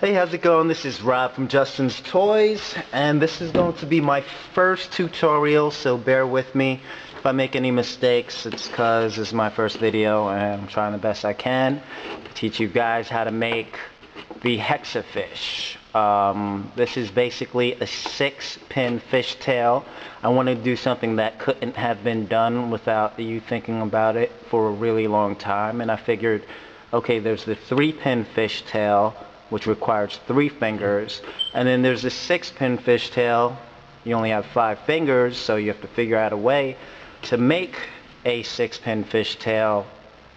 Hey, how's it going? This is Rob from Justin's Toys, and this is going to be my first tutorial, so bear with me. If I make any mistakes, it's because this is my first video, and I'm trying the best I can to teach you guys how to make the Hexafish. This is basically a 6-pin fishtail. I wanted to do something that couldn't have been done without you thinking about it for a really long time, and I figured, okay, there's the 3-pin fishtail, which requires 3 fingers, and then there's the 6-pin fishtail. You only have 5 fingers, so you have to figure out a way to make a 6-pin fishtail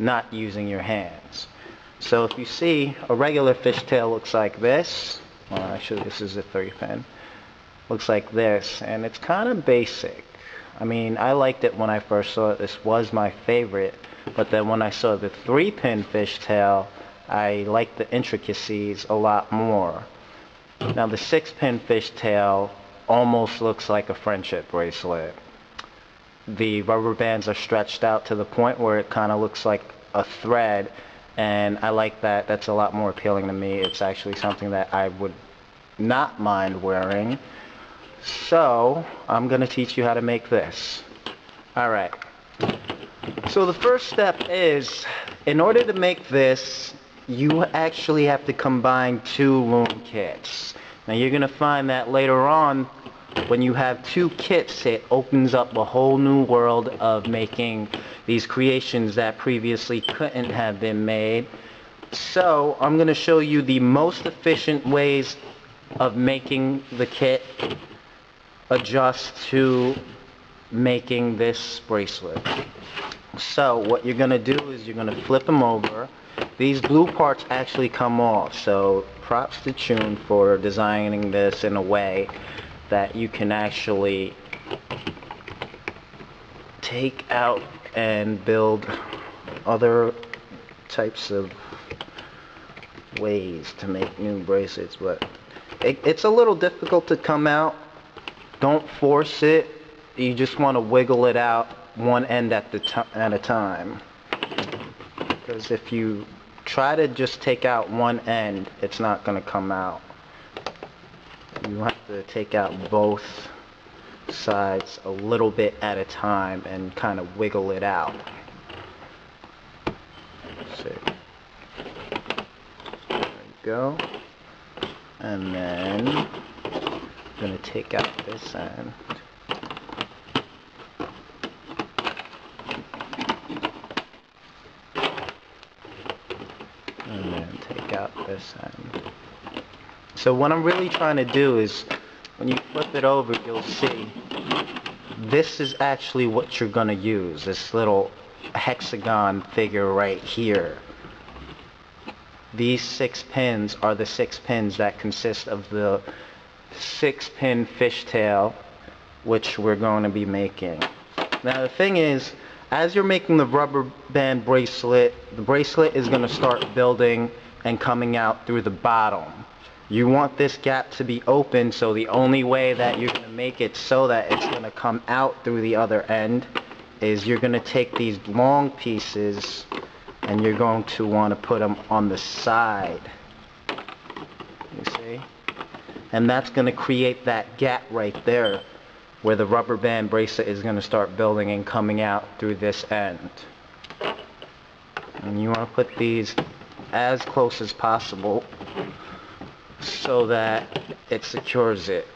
not using your hands. So if you see, a regular fishtail looks like this. Well, actually this is a 3-pin. Looks like this, and it's kind of basic. I mean, I liked it when I first saw it. This was my favorite, but then when I saw the 3-pin fishtail, I like the intricacies a lot more. Now the 6-pin fishtail almost looks like a friendship bracelet. The rubber bands are stretched out to the point where it kind of looks like a thread, and I like that. That's a lot more appealing to me. It's actually something that I would not mind wearing. So I'm going to teach you how to make this. Alright. So the first step is, in order to make this, you actually have to combine 2 loom kits. Now you're going to find that later on, when you have 2 kits, it opens up a whole new world of making these creations that previously couldn't have been made. So I'm going to show you the most efficient ways of making the kit adjust to making this bracelet. So what you're going to do is you're going to flip them over. These blue parts actually come off, so props to Chun for designing this in a way that you can actually take out and build other types of ways to make new bracelets, but it's a little difficult to come out. Don't force it. You just want to wiggle it out one end at a time. Because if you try to just take out one end, it's not going to come out. You have to take out both sides a little bit at a time and kind of wiggle it out. See. There you go. And then I'm going to take out this end. And then take out this end. So what I'm really trying to do is, when you flip it over, you'll see this is actually what you're going to use, this little hexagon figure right here. These 6 pins are the 6 pins that consist of the 6-pin fishtail, which we're going to be making. Now the thing is, as you're making the rubber band bracelet, the bracelet is going to start building and coming out through the bottom. You want this gap to be open, so the only way that you're going to make it so that it's going to come out through the other end is you're going to take these long pieces and you're going to want to put them on the side. You see? And that's going to create that gap right there where the rubber band bracelet is going to start building and coming out through this end. And you want to put these as close as possible so that it secures it.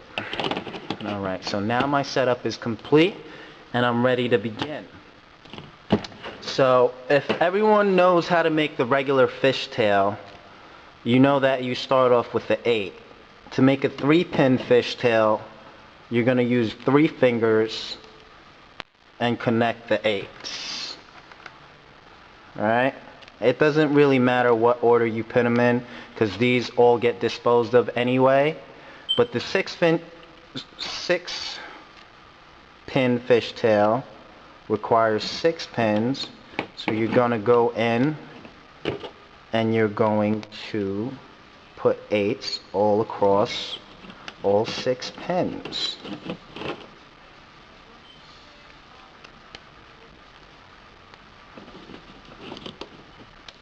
Alright, so now my setup is complete and I'm ready to begin. So if everyone knows how to make the regular fishtail, you know that you start off with the 8. To make a 3-pin fishtail, you're going to use 3 fingers and connect the 8s. Alright? It doesn't really matter what order you put them in, because these all get disposed of anyway. But the 6-pin fishtail requires 6 pins. So you're going to go in and you're going to put 8s all across all 6 pins.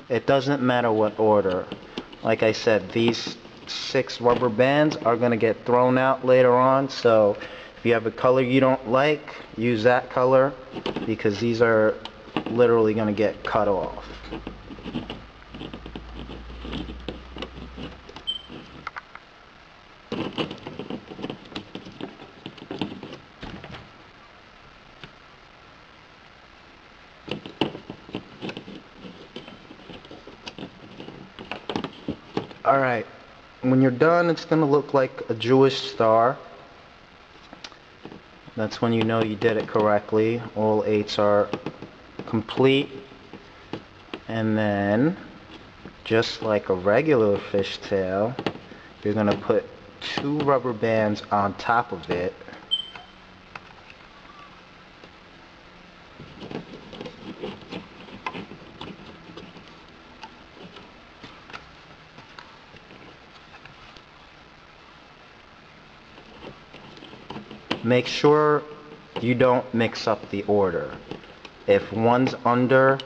It doesn't matter what order. Like I said, these 6 rubber bands are going to get thrown out later on. So if you have a color you don't like, use that color, because these are literally going to get cut off. Alright, when you're done, it's going to look like a Jewish star. That's when you know you did it correctly. All 8s are complete. And then, just like a regular fishtail, you're going to put 2 rubber bands on top of it. Make sure you don't mix up the order. If one's under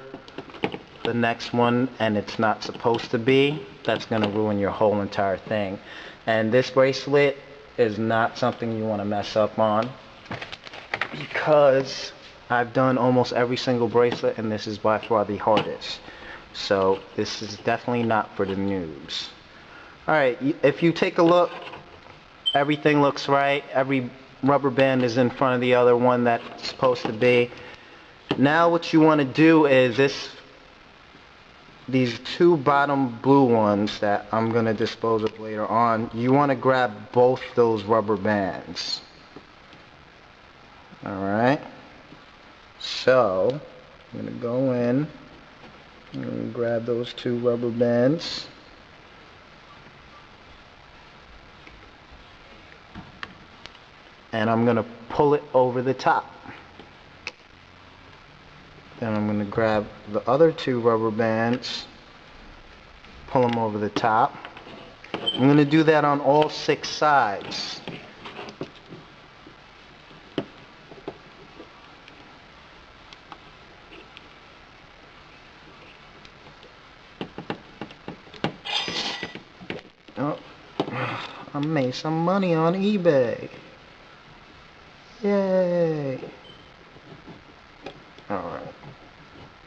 the next one and it's not supposed to be, that's going to ruin your whole entire thing. And this bracelet is not something you want to mess up on, because I've done almost every single bracelet and this is by far the hardest. So this is definitely not for the noobs. Alright, if you take a look, everything looks right. Every rubber band is in front of the other one that's supposed to be. Now what you want to do is these 2 bottom blue ones that I'm going to dispose of later on, you want to grab both those rubber bands. Alright, so I'm going to go in and grab those 2 rubber bands. And I'm going to pull it over the top. Then I'm going to grab the other 2 rubber bands, pull them over the top. I'm going to do that on all 6 sides. Oh, I made some money on eBay. Yay! Alright.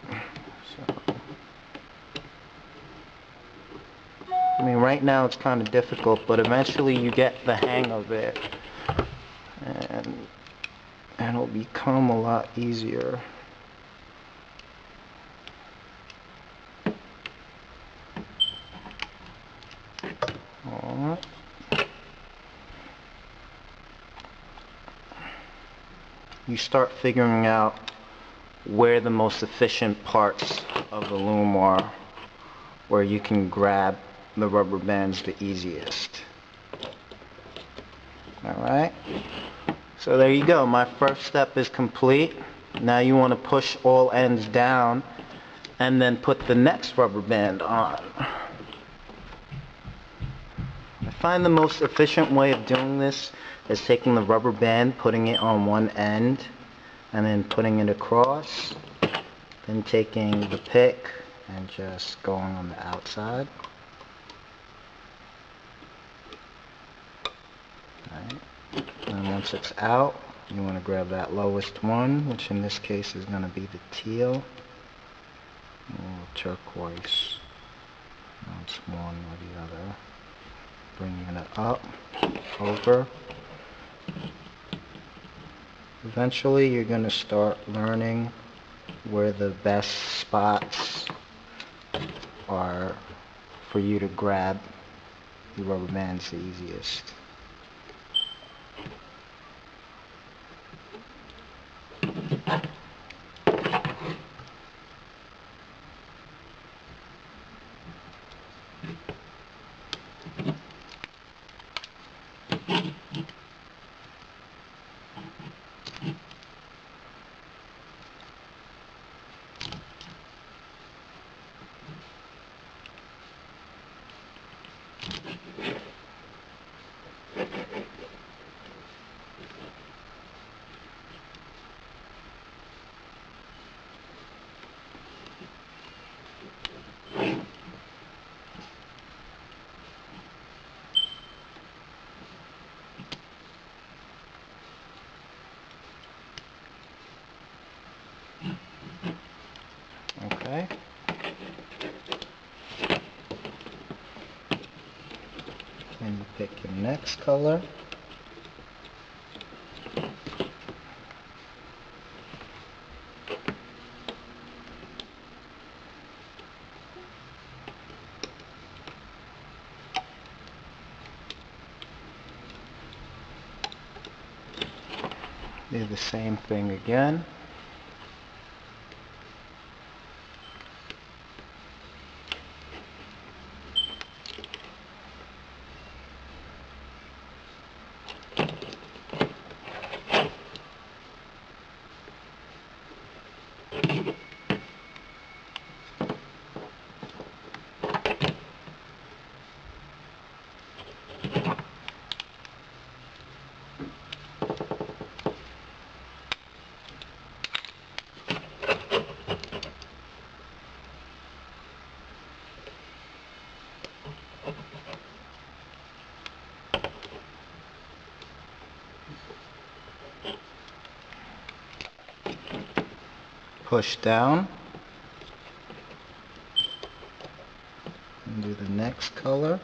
So, I mean, right now it's kind of difficult, but eventually you get the hang of it. And it'll become a lot easier. Alright. You start figuring out where the most efficient parts of the loom are, where you can grab the rubber bands the easiest. Alright, so there you go. My first step is complete. Now you want to push all ends down and then put the next rubber band on. I find the most efficient way of doing this is taking the rubber band, putting it on one end, and then putting it across, then taking the pick and just going on the outside. Right. And once it's out, you want to grab that lowest one, which in this case is going to be the teal, or turquoise. Now it's one or the other. Bringing it up, over. Eventually you're going to start learning where the best spots are for you to grab the rubber bands the easiest. And you pick your next color. Do the same thing again. Push down and do the next color.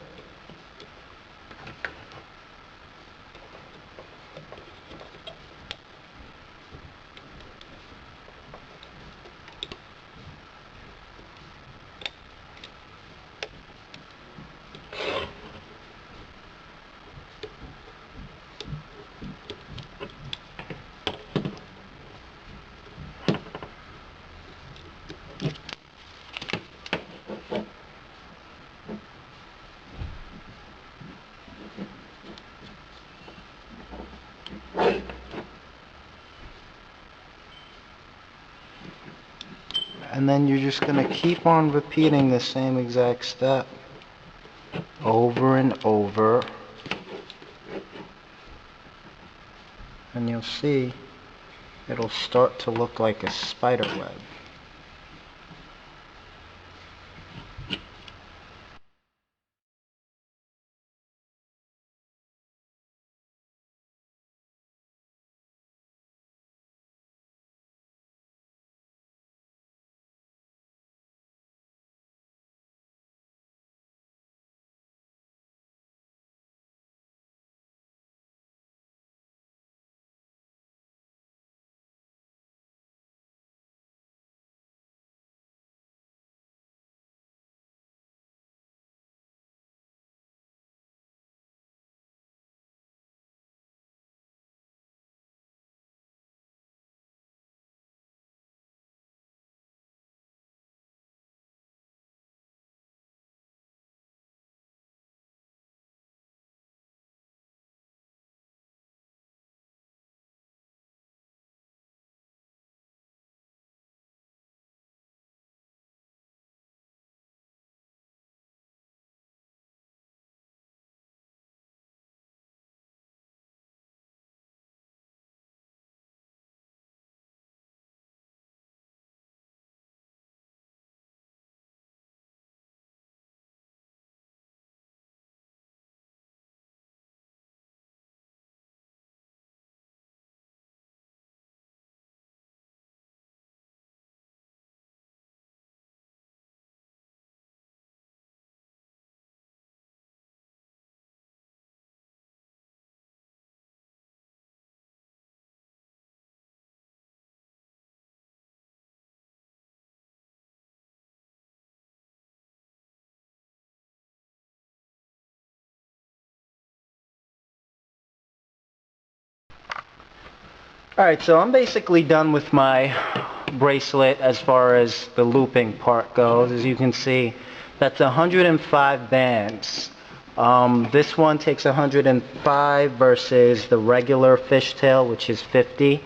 And then you're just going to keep on repeating the same exact step over and over. And you'll see it'll start to look like a spider web. Alright, so I'm basically done with my bracelet as far as the looping part goes. As you can see, that's 105 bands. This one takes 105 versus the regular fishtail, which is 50,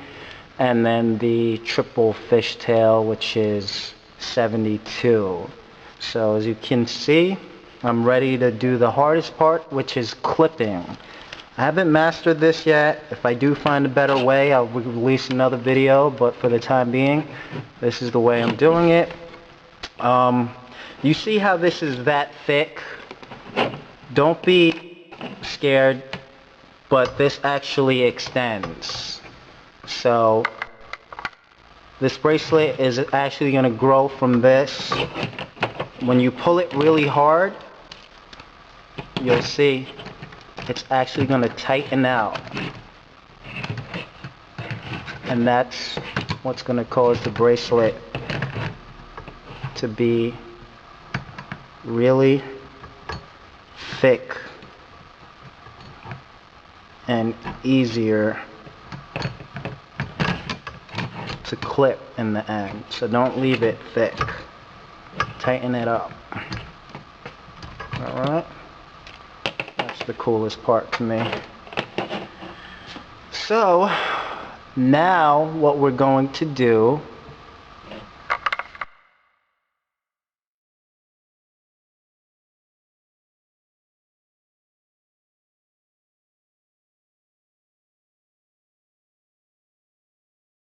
and then the triple fishtail, which is 72. So as you can see, I'm ready to do the hardest part, which is clipping. I haven't mastered this yet. If I do find a better way, I'll release another video, but for the time being, this is the way I'm doing it. You see how this is that thick? Don't be scared, but this actually extends. So this bracelet is actually going to grow from this. When you pull it really hard, you'll see it's actually going to tighten out. And that's what's going to cause the bracelet to be really thick and easier to clip in the end. So don't leave it thick. Tighten it up. Alright? That's the coolest part to me. So now what we're going to do